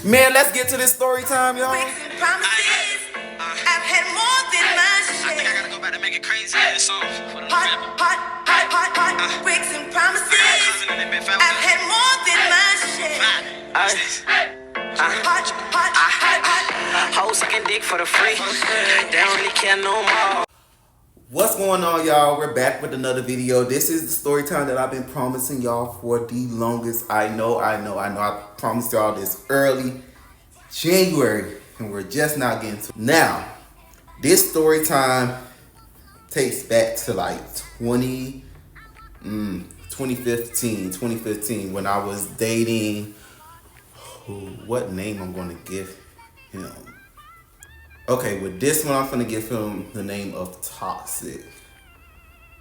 Man, let's get to this story time, y'all. I've had more than my share. I think I gotta go back to make it crazy. Bricks and promises. I've had more than my share. Hoes sucking dick for the free. They don't really care no more. What's going on, y'all? We're back with another video. This is the story time that I've been promising y'all for the longest. I know. I promised y'all this early January, and we're just not getting to it. Now, this story time takes back to like 2015 when I was dating. What name I'm going to give him? Okay, with this one, I'm finna give him the name of Toxic.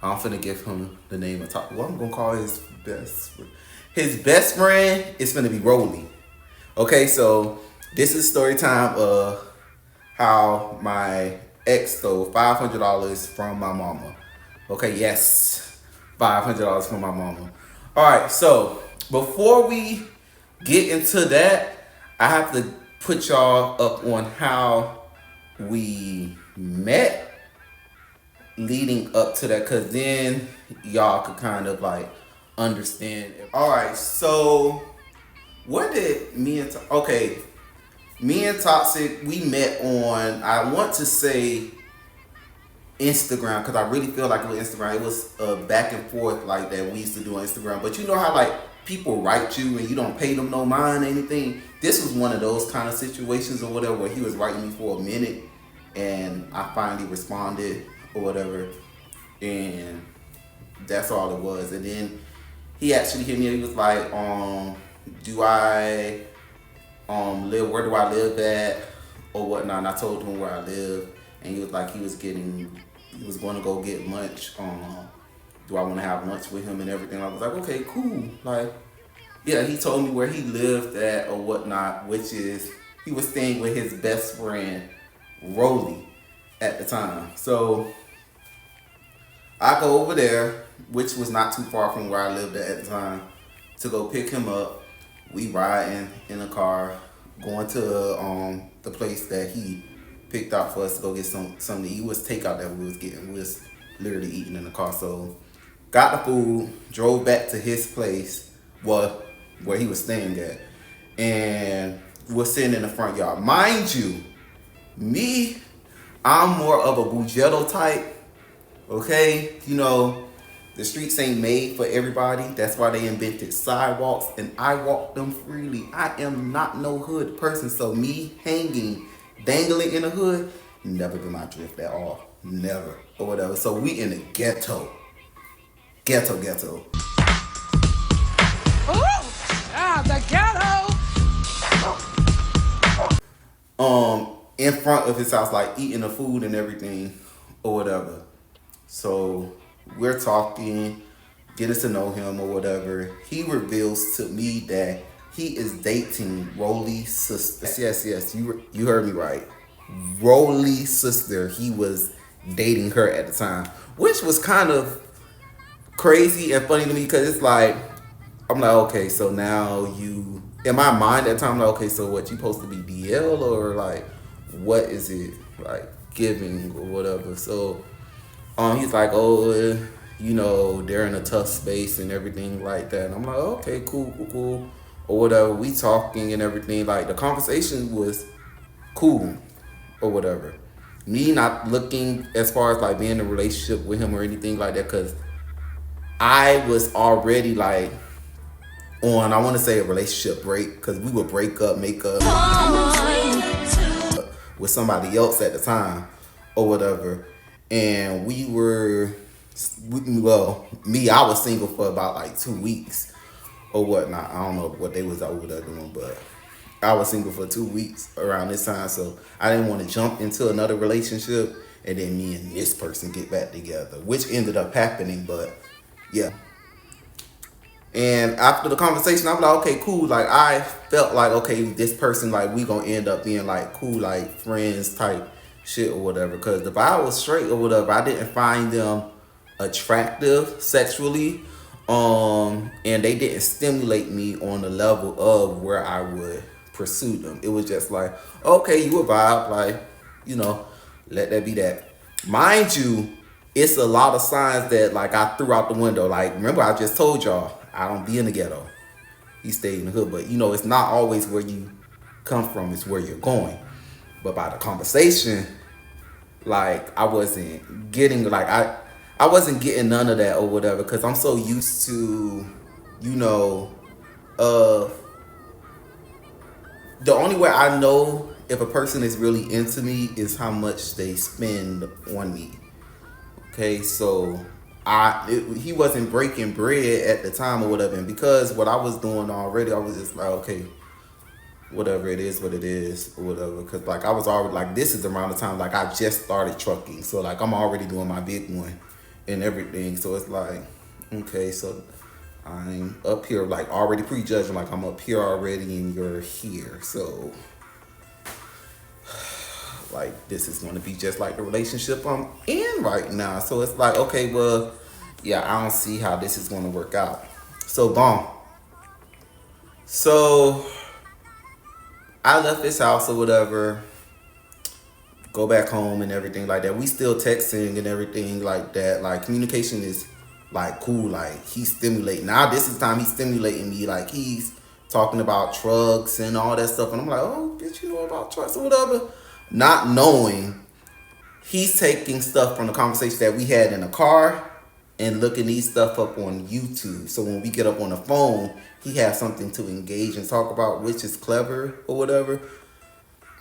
I'm finna give him the name of Toxic. What I'm gonna call his best friend? His best friend is finna be Rolly. Okay, so this is story time of how my ex stole $500 from my mama. Okay, yes, $500 from my mama. All right, so before we get into that, I have to put y'all up on how we met leading up to that, because then y'all could kind of like understand. All right, so what did me and Toxic, we met on, I want to say Instagram, because I really feel like it was Instagram. It was back and forth like that we used to do on Instagram. But you know how like people write you and you don't pay them no mind or anything? This was one of those kind of situations or whatever, where he was writing me for a minute and I finally responded or whatever, and that's all it was. And then he actually hit me and he was like, do I live, where do I live at or whatnot? And I told him where I live, and he was like he was going to go get lunch. Do I want to have lunch with him and everything? I was like, okay, cool. Like, yeah, he told me where he lived at or whatnot, which is he was staying with his best friend Rolly at the time. So I go over there, which was not too far from where I lived at the time, to go pick him up. We riding in a car, going to the place that he picked out for us to go get something to eat. It was takeout that we was getting. We was literally eating in the car. So got the food, drove back to his place, well, where he was staying at, and we're sitting in the front yard. Mind you, me, I'm more of a Bugetto type, okay? You know, the streets ain't made for everybody. That's why they invented sidewalks, and I walk them freely. I am not no hood person, so me dangling in the hood, never been my drift at all. Never, or whatever. So we in the ghetto. Ghetto. The ghetto. In front of his house, like eating the food and everything or whatever. So we're talking, getting to know him or whatever. He reveals to me that he is dating Rolly's sister. Yes, you heard me right. Rolly's sister. He was dating her at the time, which was kind of crazy and funny to me, because it's like, I'm like, okay, so now you, in my mind at the time, like, okay, so what, you supposed to be DL or like, what is it like giving or whatever? So he's like, oh, you know, they're in a tough space and everything like that. And I'm like, okay, cool or whatever. We talking and everything, like the conversation was cool or whatever. Me not looking as far as like being in a relationship with him or anything like that, because I was already like on, I want to say, a relationship break, because we would break up, make up with somebody else at the time or whatever. And I was single for about like 2 weeks or whatnot. I don't know what they was over there doing, but I was single for 2 weeks around this time. So I didn't want to jump into another relationship and then me and this person get back together, which ended up happening, but yeah. And after the conversation, I'm like, okay, cool. Like, I felt like, okay, this person, like, we gonna end up being like cool, like friends type shit or whatever. Because the vibe was straight or whatever. I didn't find them attractive sexually. And they didn't stimulate me on the level of where I would pursued them. It was just like, okay, you a vibe, like, you know, let that be that. Mind you, it's a lot of signs that like I threw out the window. Like, remember I just told y'all, I don't be in the ghetto. He stayed in the hood, but you know, it's not always where you come from, it's where you're going. But by the conversation, like I wasn't getting like I wasn't getting none of that or whatever, because I'm so used to, you know, the only way I know if a person is really into me is how much they spend on me. Okay, so he wasn't breaking bread at the time or whatever, and because what I was doing already, I was just like, okay, whatever it is, what it is, or whatever. Because like I was already like, this is around the time like I just started trucking, so like I'm already doing my big one and everything. So it's like, okay, so I'm up here like already prejudging, like I'm up here already and you're here, so like this is going to be just like the relationship I'm in right now. So it's like, okay, well, yeah, I don't see how this is going to work out. So boom. So I left this house or whatever, go back home and everything like that. We still texting and everything like that. Like communication is like cool. Like he's stimulating. Now this is the time he's stimulating me. Like he's talking about trucks and all that stuff. And I'm like, oh, bitch, you know about trucks or whatever. Not knowing he's taking stuff from the conversation that we had in the car and looking these stuff up on YouTube. So when we get up on the phone, he has something to engage and talk about, which is clever or whatever.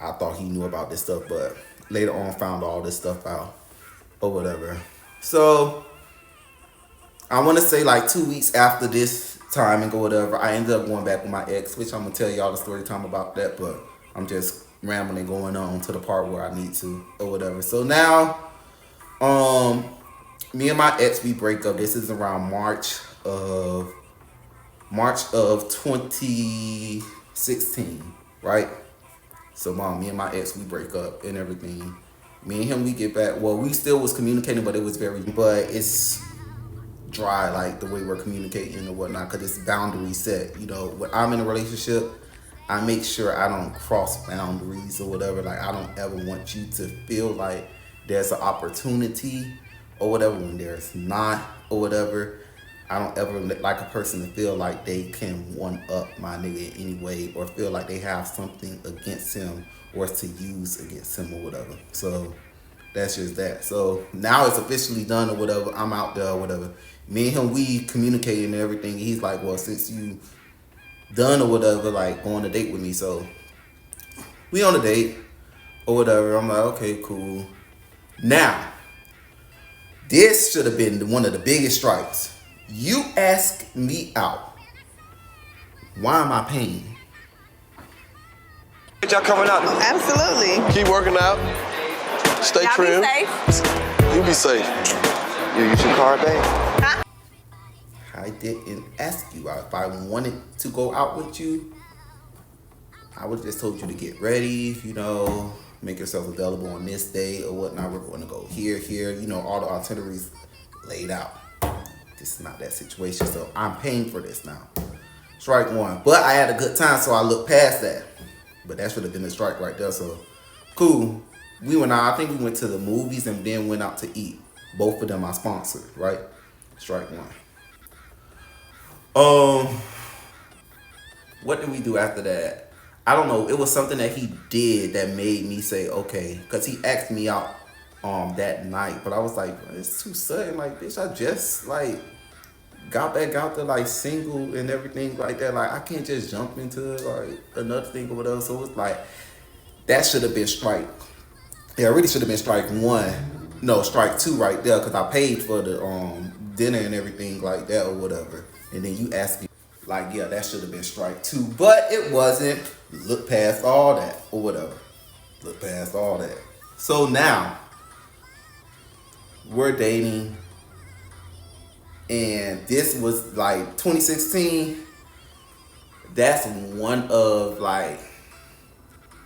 I thought he knew about this stuff, but later on found all this stuff out or whatever. So I want to say like 2 weeks after this timing or whatever, I ended up going back with my ex, which I'm going to tell y'all the story time about that, but I'm just rambling going on to the part where I need to or whatever. So now, me and my ex, we break up. This is around March of 2016, right? So me and my ex, we break up and everything. Me and him, we get back. Well, we still was communicating, but it's dry, like the way we're communicating or whatnot, because it's boundary set. You know, when I'm in a relationship, I make sure I don't cross boundaries or whatever. Like I don't ever want you to feel like there's an opportunity or whatever when there's not or whatever. I don't ever like a person to feel like they can one up my nigga in any way or feel like they have something against him or to use against him or whatever. So that's just that. So now it's officially done or whatever. I'm out there or whatever. Me and him, we communicating and everything. He's like, well, since you done or whatever, like go on a date with me. So we on a date or whatever. I'm like, okay, cool. Now, this should have been one of the biggest strikes. You ask me out. Why am I paying? Y'all coming out? Absolutely. Keep working out. Stay Y'all trim. be safe. You be safe. You use your card, babe? I didn't ask you out. If I wanted to go out with you, I would have just told you to get ready, you know, make yourself available on this day or whatnot. We're going to go here, you know, all the itineraries laid out. This is not that situation, so I'm paying for this now. Strike one. But I had a good time, so I looked past that. But that should have been a strike right there, so cool. We went out, I think we went to the movies and then went out to eat. Both of them I sponsored, right? Strike one. What did we do after that? I don't know. It was something that he did that made me say, okay. Because he asked me out that night. But I was like, it's too sudden. Like, bitch, I just, like, got back out there, like, single and everything like that. Like, I can't just jump into, like, another thing or whatever. So it was like, that should have been strike. Yeah, it really should have been strike one. No, strike two right there. Because I paid for the dinner and everything like that or whatever. And then you ask me, like, yeah, that should have been strike two. But it wasn't. Look past all that or whatever. Look past all that. So now, we're dating. And this was like 2016. That's one of like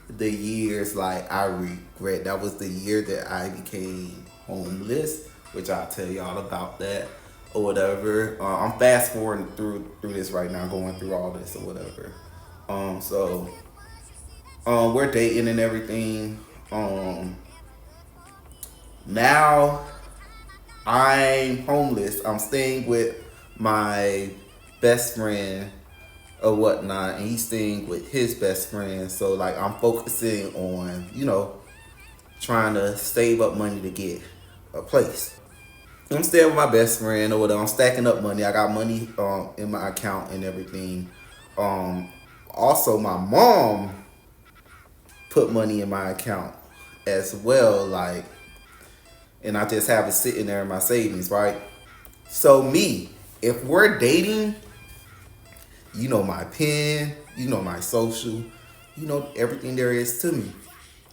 the years like I regret. That was the year that I became homeless, which I'll tell y'all about that or whatever. I'm fast forwarding through this right now, going through all this or whatever. So We're dating and everything. Now I'm homeless. I'm staying with my best friend or whatnot, and he's staying with his best friend. So like I'm focusing on, trying to save up money to get a place. I'm staying with my best friend or whatever. I'm stacking up money. I got money in my account and everything. Also my mom put money in my account as well, like, and I just have it sitting there in my savings, right? So me, if we're dating, you know my PIN, you know my social, you know everything there is to me.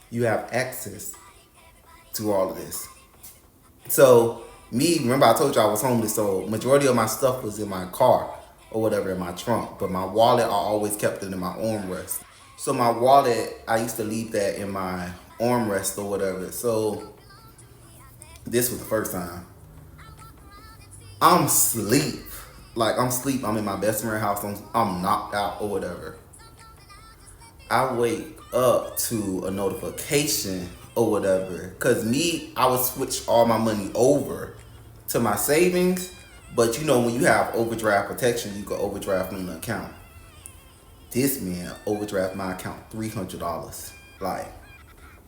You have access to all of this. So me, remember I told you I was homeless, so majority of my stuff was in my car or whatever, in my trunk, but my wallet I always kept it in my armrest. So my wallet, I used to leave that in my armrest or whatever. So this was the first time. I'm asleep. I'm in my best friend's house. I'm knocked out or whatever. I wake up to a notification or whatever. Cause me, I would switch all my money over to my savings. But when you have overdraft protection, you can overdraft on the account. This man overdraft my account $300. Like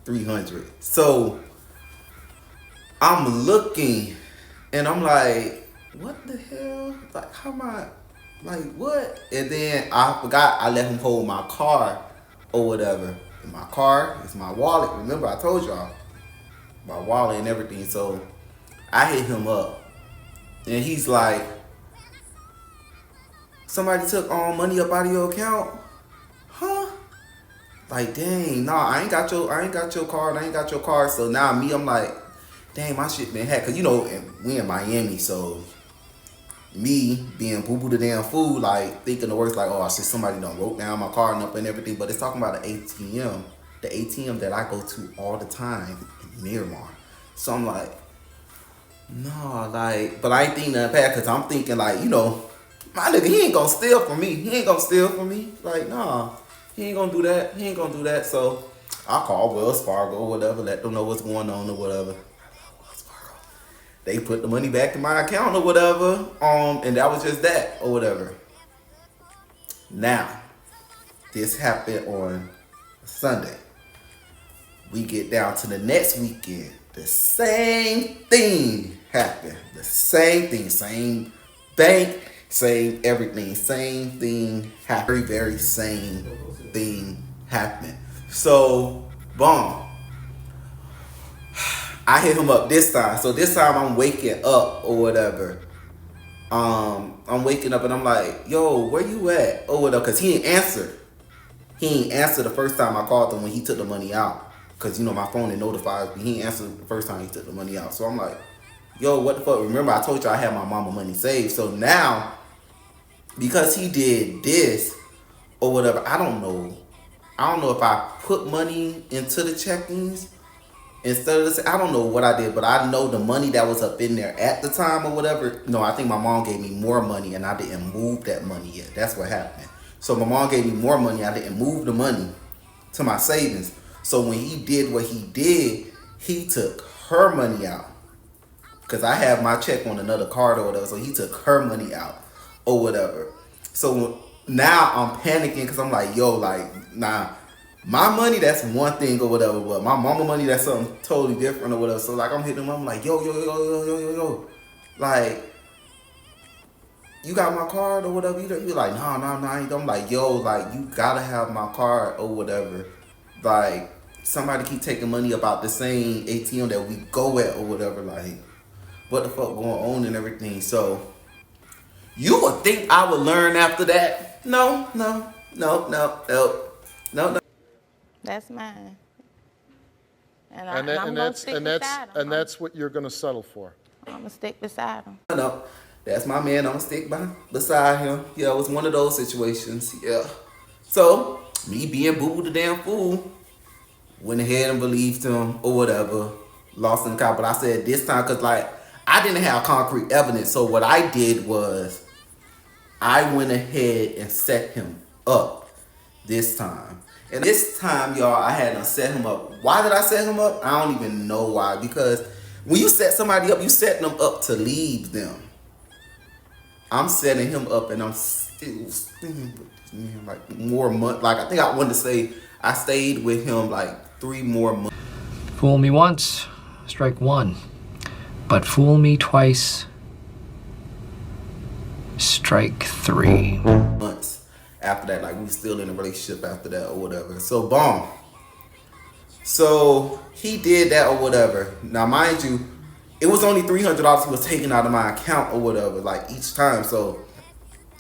$300. So I'm looking and I'm like, what the hell? Like, how am I? Like, what? And then I forgot I let him hold my car or whatever. And my car is my wallet. Remember, I told y'all my wallet and everything. So I hit him up, and he's like, somebody took all money up out of your account, huh? Like, dang, nah, I ain't got your card. So now me, I'm like, dang, my shit been hacked. Cause we in Miami, so me being boo-boo the damn fool, like thinking the worst, like, oh shit, somebody done wrote down my card and everything. But it's talking about the ATM that I go to all the time in Miramar. So I'm like, nah, like, but I ain't thinking nothing bad, cause I'm thinking like, my nigga, he ain't gonna steal from me. Like, nah, he ain't gonna do that. So I call Wells Fargo or whatever, let them know what's going on or whatever. They put the money back in my account or whatever, and that was just that or whatever. Now, this happened on Sunday. We get down to the next weekend. The same thing happened. The same thing, same bank, same everything, same thing happened. Very, very same thing happened. So, boom. I hit him up this time. So this time I'm waking up or whatever. I'm waking up and I'm like, yo, where you at? Or whatever. Cause he ain't answer. He ain't answer the first time I called him when he took the money out. Cause my phone it notifies me. He ain't answered the first time he took the money out. So I'm like, yo, what the fuck? Remember I told you I had my mama money saved. So now, because he did this or whatever, I don't know if I put money into the check-ins instead of this. I don't know what I did, but I know the money that was up in there at the time or whatever. No, I think my mom gave me more money and I didn't move that money yet. That's what happened. So my mom gave me more money. I didn't move the money to my savings. So when he did what he did, he took her money out. Because I have my check on another card or whatever. So he took her money out or whatever. So now I'm panicking because I'm like, yo, like, nah. My money, that's one thing or whatever, but my mama money, that's something totally different or whatever. So like I'm hitting him, I'm like, yo. Like, you got my card or whatever? You're like, nah. I'm like, yo, like, you gotta have my card or whatever. Like, somebody keep taking money about the same ATM that we go at or whatever. Like, what the fuck going on and everything. So, you would think I would learn after that. No. That's mine. And that's what you're going to settle for. I'm going to stick beside him. No, that's my man. I'm going to stick beside him. Yeah, it was one of those situations. Yeah. So, me being boo-boo the damn fool, went ahead and believed him or whatever. Lost in the car. But I said this time, because like, I didn't have concrete evidence. So what I did was, I went ahead and set him up this time. And this time, y'all, I had to set him up. Why did I set him up? I don't even know why. Because when you set somebody up, you set them up to leave them. I'm setting him up, and I'm still like more months. Like, I think I wanted to say I stayed with him like 3 more months. Fool me once, strike one. But fool me twice, strike 3. Months after that, like we still in a relationship after that or whatever. So boom. So he did that or whatever. Now mind you, it was only $300 he was taking out of my account or whatever, like each time. So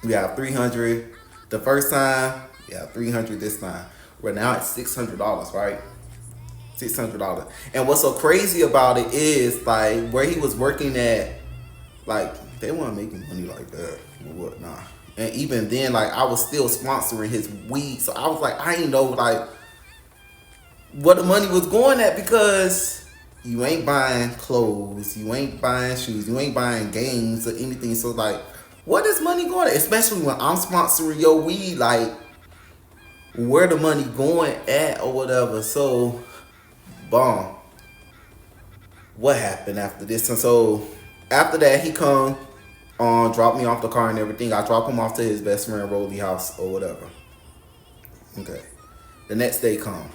we have $300 the first time, we have $300 this time. We're now at $600, right? $600. And what's so crazy about it is like where he was working at, like they weren't making money like that or whatnot. And even then, like I was still sponsoring his weed, so I was like, I ain't know like what the money was going at, because you ain't buying clothes, you ain't buying shoes, you ain't buying games or anything. So like, what is money going at? Especially when I'm sponsoring your weed, like where the money going at or whatever. So, boom. What happened after this? And so after that, he come drop me off the car and everything. I drop him off to his best friend Rolly house or whatever. Okay. The next day comes.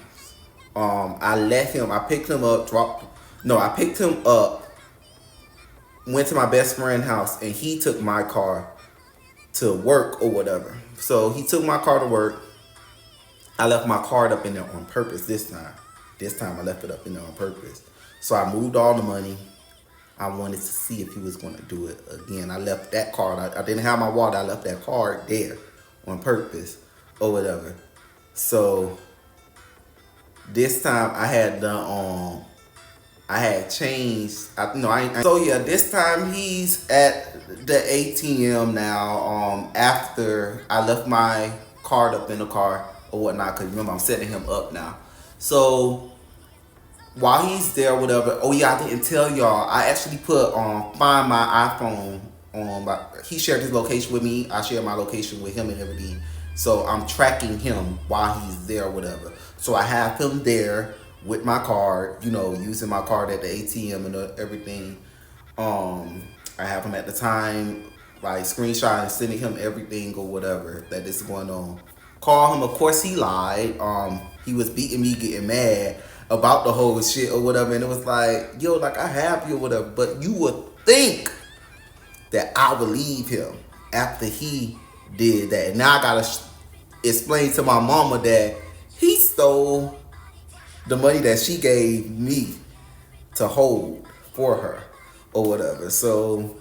I picked him up, I picked him up, went to my best friend's house, and he took my car to work or whatever. So he took my car to work. I left my card up in there on purpose this time. This time I left it up in there on purpose. So I moved all the money. I wanted to see if he was going to do it again. I left that card. I didn't have my wallet. I left that card there on purpose or whatever. So this time I had done I had changed. So yeah, this time he's at the ATM now. After I left my card up in the car or whatnot, because remember I'm setting him up now. So while he's there, whatever. Oh yeah, I didn't tell y'all. I actually put Find My iPhone on. He shared his location with me. I shared my location with him and everything. So I'm tracking him while he's there, whatever. So I have him there with my card, using my card at the ATM and everything. I have him at the time, like screenshot and sending him everything or whatever that is going on. Call him. Of course, he lied. He was beating me, getting mad about the whole shit or whatever, and it was like, yo, like I have you or whatever, but you would think that I would leave him after he did that. And now I gotta explain to my mama that he stole the money that she gave me to hold for her or whatever. So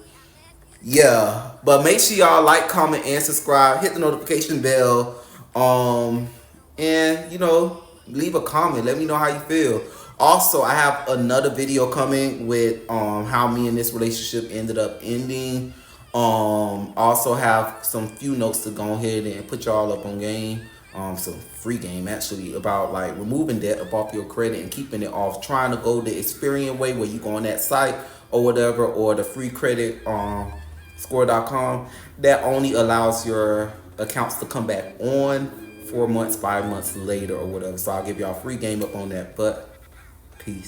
yeah, but make sure y'all like, comment, and subscribe. Hit the notification bell, and leave a comment. Let me know how you feel. Also, I have another video coming with how me and this relationship ended up ending. Also have some few notes to go ahead and put y'all up on game. Some free game actually about like removing debt off your credit and keeping it off. Trying to go the Experian way, where you go on that site or whatever, or the free credit score.com that only allows your accounts to come back on 4 months, 5 months later or whatever. So I'll give y'all free game up on that. But peace.